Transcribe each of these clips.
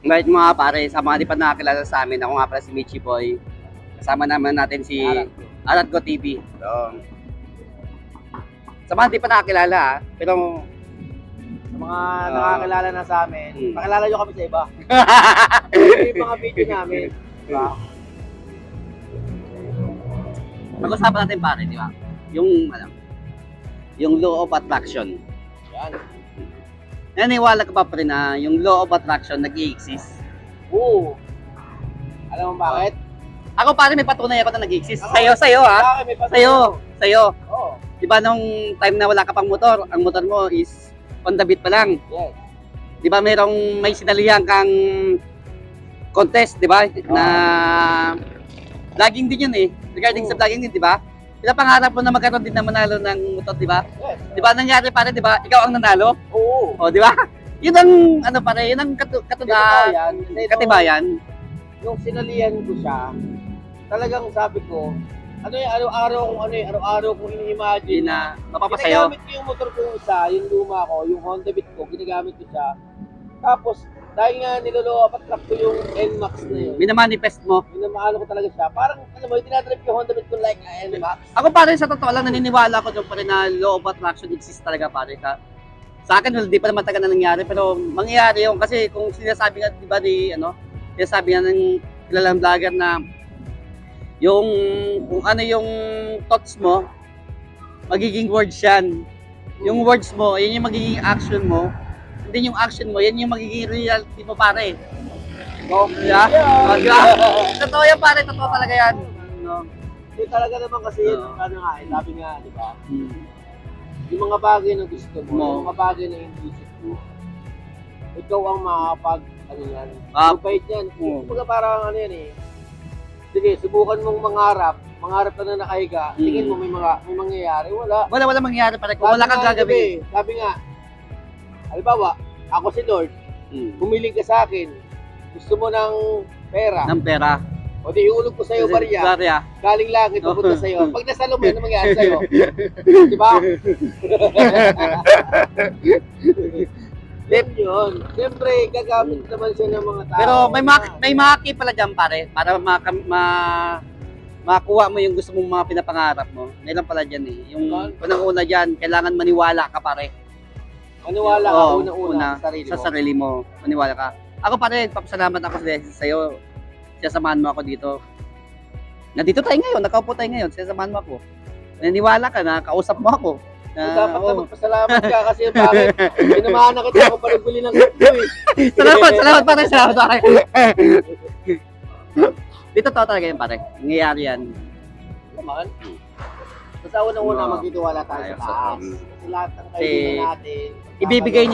Invite mo nga pare, sa mga di pa nakakilala sa amin, ako nga pala si Michi Boy. Kasama naman natin si Aratgo TV. So, sa mga di pa nakakilala pero Sa mga nakakilala na sa amin, pakilala nyo kami sa iba. Yung mga video namin. Diba? pag-usapan natin pare, di ba? Yung law of attraction. Yan. Naniwala ka pa pa rin na yung law of attraction nag-i-exist? Oo. Alam mo bakit? Ako pare, may patunay ako na nag-i-exist. Ako, Sa'yo Bakit may patunay Sa'yo. Oo. Di ba nung time na wala ka pang motor, ang motor mo is on the beat pa lang. Yes. Di ba may sinalihan kang contest, di ba? Na vlogging din yun eh. Regarding sa vlogging din, di ba? Pinapangarap mo na magkaroon din na manalo ng motor, di ba? Yes. Di ba nangyari pare, di ba? Ikaw ang nanalo? Oo. O, di ba? Yun ang ano pare, yun ang Katibayan. Kasi katibayan. Nung sinalihan ko siya, talagang sabi ko, araw-araw kong Hindi ini-imagine na mapapasayo. ginagamit ko yung motor ko isa, yung luma ko, yung Honda Beat ko, ginagamit ko siya. Tapos, dahil nga niloloa patrap ko yung NMAX na yun, Minamanifest mo. minamaano ko talaga siya. Parang, tinatrip yung Honda Beat ko like NMAX. Ako pare, sa totoo lang, naniniwala ko doon pare na law of attraction exists talaga pare. Sa akin, well, di pa naman taga na nangyari, pero mangyayari yun. Kasi kung sinasabi nga, di ba, sinasabi nga ng kilalang vlogger na yung, kung ano yung thoughts mo, magiging words yan. Yung words mo, yun yung magiging action mo. Hindi yung action mo, yan yung magiging reality mo pare. So, Diba? Diba? Totoo yan pare, totoo talaga yan. No? Yung talaga naman kasi yun, ano nga, sabi nga, di ba? Yung mga bagay na gusto mo, yung mga bagay na hindi gusto mo, ikaw ang makakapag, provide yan. Kumbaga parang ano yan eh. Sige, subukan mong mangarap ka na nakahiga, tingin mo may mangyayari, wala. Wala mangyayari pare, kung wala kang gagawin. Sabi nga, halimbawa, ako si Lord, bumili ka sa akin, gusto mo ng pera, Ng pera. o di iulog ko sa'yo barya, galing langit, pupunta sa'yo. Pag nasalo mo yun, ano mangyayari sa'yo? Di ba? Then yun, siyempre, gagamit naman siya ng mga tao. Pero may mga key pala dyan pare, para makuha mo yung gusto mong mga pinapangarap mo. Meron pala dyan eh. Yung unang-una dyan, kailangan maniwala ka pare. Maniwala ka Oo, una-una sa sarili mo. Maniwala ka. Ako pare, papasalamat ako sa'yo. Sasamahan mo ako dito. Nandito tayo ngayon, nakaupo tayo ngayon, sasamahan mo ako. Naniwala ka na, kausap mo ako. Dapat na magpasalamat ka kasi bakit pinamahan na kita ako para bili ng gusto eh. Salamat pare. Dito to talaga yun pare. Nangyayari yan. Naman. Basta unang-una magtitiwala tayo sa taas. Kasi lahat ng kaibigan natin. Ibibigay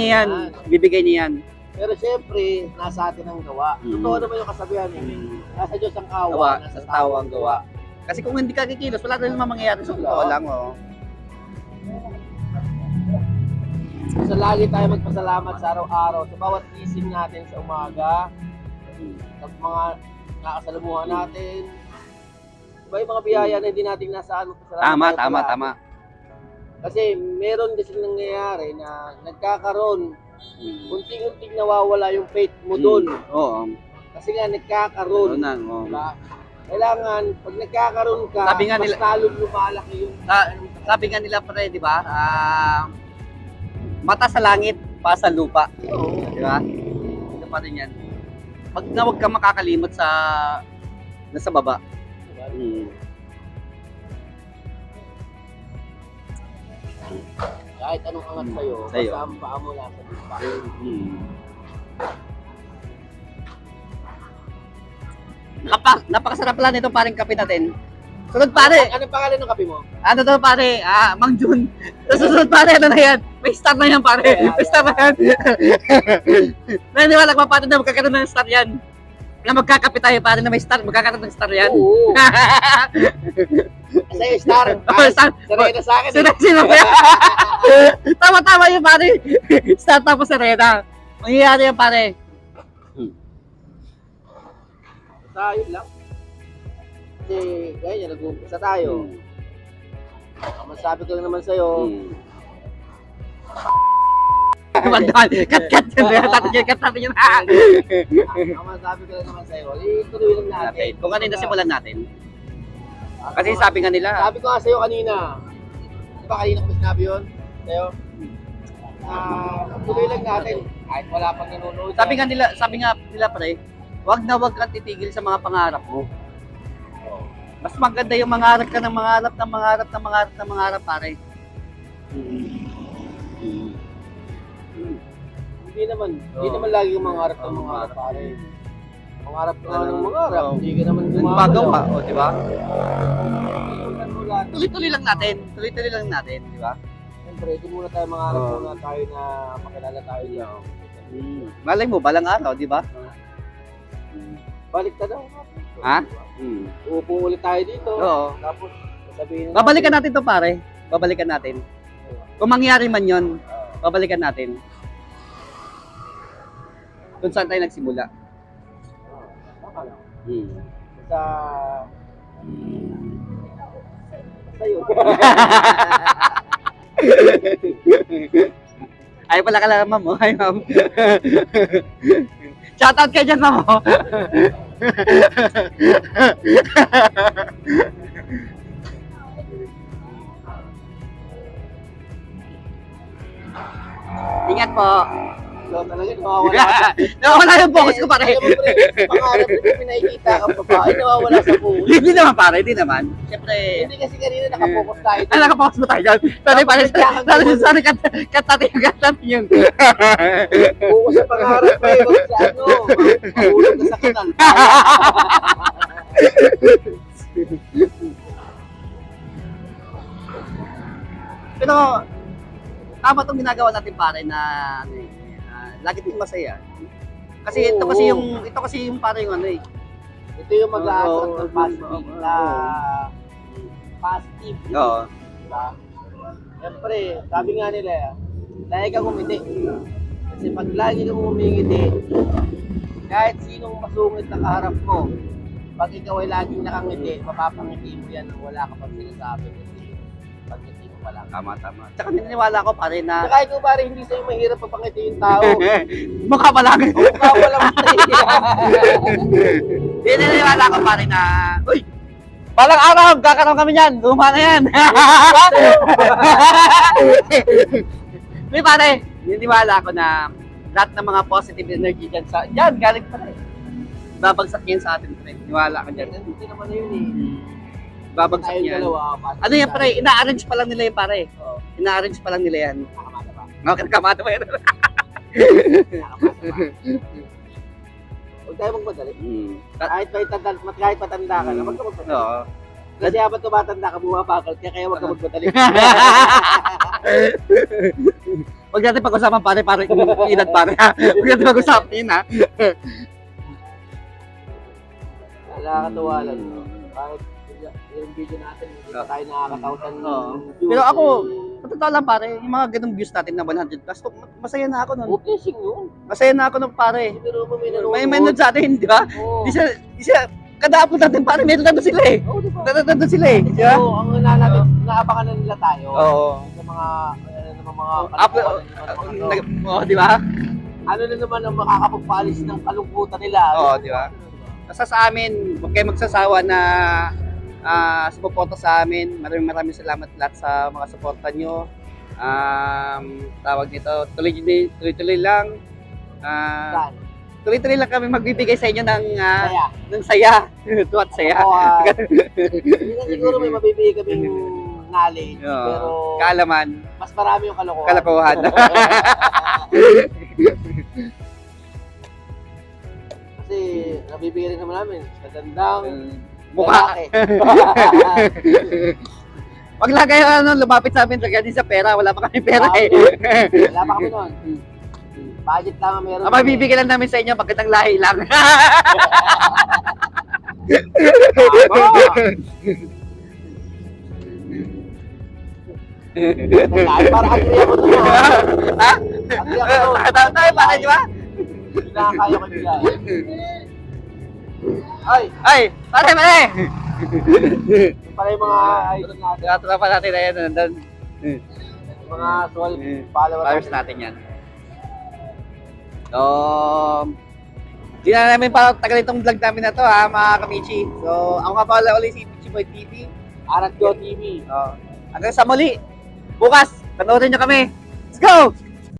niya yan. Pero siyempre, nasa atin ang gawa. Totoo naman yung kasabihan eh. Nasa Diyos ang awa, nasa tao ang gawa. Kasi kung hindi ka kikilos, wala rin naman mangyayari sa totoo lang. So lagi tayo magpasalamat sa araw-araw sa bawat gising natin sa umaga, sa mga nakasalamuhan natin. Diba yung mga biyaya na hindi natin nasaan magpasalamat. Tama. Kasi meron kasi nangyayari na nagkakaroon, unting-unting nawawala yung faith mo doon. Oo. Kasi nga nagkakaroon. Diba? Kailangan, pag nagkakaroon ka, Sabi nga mas lalong lumalaki yung... Sabi nga nila pare, di ba? Mata sa langit, pa sa lupa. Di ba? Ito pa rin yan. Huwag kang makakalimot sa nasa baba. Kahit anong angat sa'yo, basta ang paa mo nasa lupa. Napakasarap lang nito paring kape natin. Sunod pare. Anong pangalan ng kape mo? Ano to pare? Mang Jun. Susunod pare, ano na yan? May star na yan pare. May star na yan. Naniniwala ko pare na magkakaroon ng star yan. Na magkakape tayo pare na may star. Magkakaroon ng star yan. Oo. Sa'yo, star. Serena sa akin. Sino ba yan? Tama yun pare. Star tapos Serena. Mangyayari yan pare. Tayo lang. Kasi, ganyan, nag-uumpisa tayo. Ang masabi ko lang naman sa'yo, Cut natin yun. Ang masabi ko lang naman sa'yo, ituloy lang natin. Kung ano yung nasimulan natin. Kasi sabi nga nila, Sabi ko nga sa'yo kanina, di ba kanina ko ba sinabi yun? Sa'yo? Tuloy lang natin. Kahit wala pang nanonood. sabi nga nila pre, wag na wag kang titigil sa mga pangarap mo. Mas maganda yung mangarap ka ng mangarap, pare. Hindi naman lagi yung mangarap ng mangarap, pare. Mangarap ka ng mangarap, hindi ka naman Gumagawa, di ba? gumagawa. Tuloy-tuloy lang natin, di ba? Siyempre, doon muna tayo mangarap muna tayo na makilala tayo lang. Malay mo, balang araw, di ba? Balik ka daw. Ha? Uupo ulit tayo dito. Oo. Tapos, sabihin na Babalikan natin to pare. Babalikan natin. Kung mangyari man yon, babalikan natin. Kung saan tayo nagsimula. Tama lang. Hmm. Sa... Sa'yo. Ay pala ka ma'am. Oh. Ay ma'am. Shoutout kayo dyan ma'am. Oh. Ingat po. So, talaga, nawawala ka. Nawawala yung focus ko pare. Alam mo, pre, pangarap na may nakikita kang babae, nawawala sa buhay. Hindi naman pare, hindi naman. Siyempre, Hindi kasi kanina nakapokus tayo. ay nakapokus mo tayo dyan. Sorry, cut natin yun. Focus sa pangarap pa eh, wag sa ano. Mahulog ka sa kanal. Pero, tama itong ginagawa natin pare na lagi din masaya. Kasi ito kasi yung pare yung ano eh. Ito yung mag-a-attract ng positive na positive. Oo. Diba? Siyempre, sabi nga nila, lagi kang umiti. Kasi pag lagi kang umingiti, kahit sinong masungit na kaharap mo, pag ikaw ay laging nakangiti, mapapangiti mo yan nang wala ka pang sinasabi. Kasi pagkiti mo pala. Tama. Tsaka naniniwala ko pare na Saka ikaw pare, hindi sa'yo mahirap papangiti yung tao. mukha pa lang. Mukha mo lang Naniniwala ko pare na, uy, balang araw, kakaroon kami niyan. Luma na yan. Di pare, naniniwala ko na lahat ng mga positive energy dyan, galing pa rin. Babagsak yan sa atin, pre. Niwala ka dyan. Hindi naman na yun eh. Babagsak Tayong yan. dalawa, Ano yan, pre? Ina-arrange pa lang nila yan, pare. Oo. Ina-arrange pa lang nila yan. Nakamata pa. Okay, kamata mo yan. Huwag tayo magmadali. Hmm. Kahit matanda ka na, huwag ka magmadali. Oo. Kasi habang tumatanda ka, bumabagal ka, kaya huwag ka magmadali. Huwag natin pag-usapan, pare, edad, pare, ha? Huwag natin pag-usapan yun, ha? Nakakatuwa lang. Kahit yung video natin, hindi pa tayo nakakatautan. Oo. Pero ako, totoo lang, pare, yung mga ganung views natin na 100 plus, masaya na ako nun. Okay, sing yun. Masaya na ako nun, pare. Pero mo may nanonood. May nanood sa atin, di ba? Oo. Di siya, kada upload natin, pare, may nanood sila eh. Oo, diba? Nanood sila eh, di ba? So, ang natin, naabangan na nila tayo. Oo. Sa mga, mga Upload, di ba? ano na naman ang makakapagpaalis ng kalungkutan nila. Oo, di ba? Basta sa amin, huwag kayo magsasawa na sumuporta sa amin. Maraming salamat lahat sa mga suporta nyo. Tawag nito, tuloy-tuloy lang. Saan? Tuloy-tuloy lang kami magbibigay sa inyo ng Kaya. ng saya. Tuwat saya. Hindi na siguro may mabibigay kaming knowledge, Oo. pero Kaalaman, mas marami yung kalokohan. kalokohan. Kasi nabibigay rin naman namin sa gandang Mukha. lalaki. Wag lang kayo lumapit sa amin din sa pera. Wala pa kami pera eh. Wala pa kami nun. Budget lang ang meron. Ang mabibigay lang namin sa inyo, magandang lahi lang. Ay, para agree ako doon. Ha? Agree ako doon. Tayo para, di ba? Hindi na kaya ko bigay. Ay, Pare! yung pala yung mga idol natin. Tropa natin, ayan, nandun. Yung mga soul followers Followers natin yan. So, di na namin pa tagal itong vlog namin na to ha, mga Kamichi. So, ako nga pala ulit si Pichi Boy TV. Arat Go TV. Hanggang sa muli. Bukas, panoorin nyo kami. Let's go!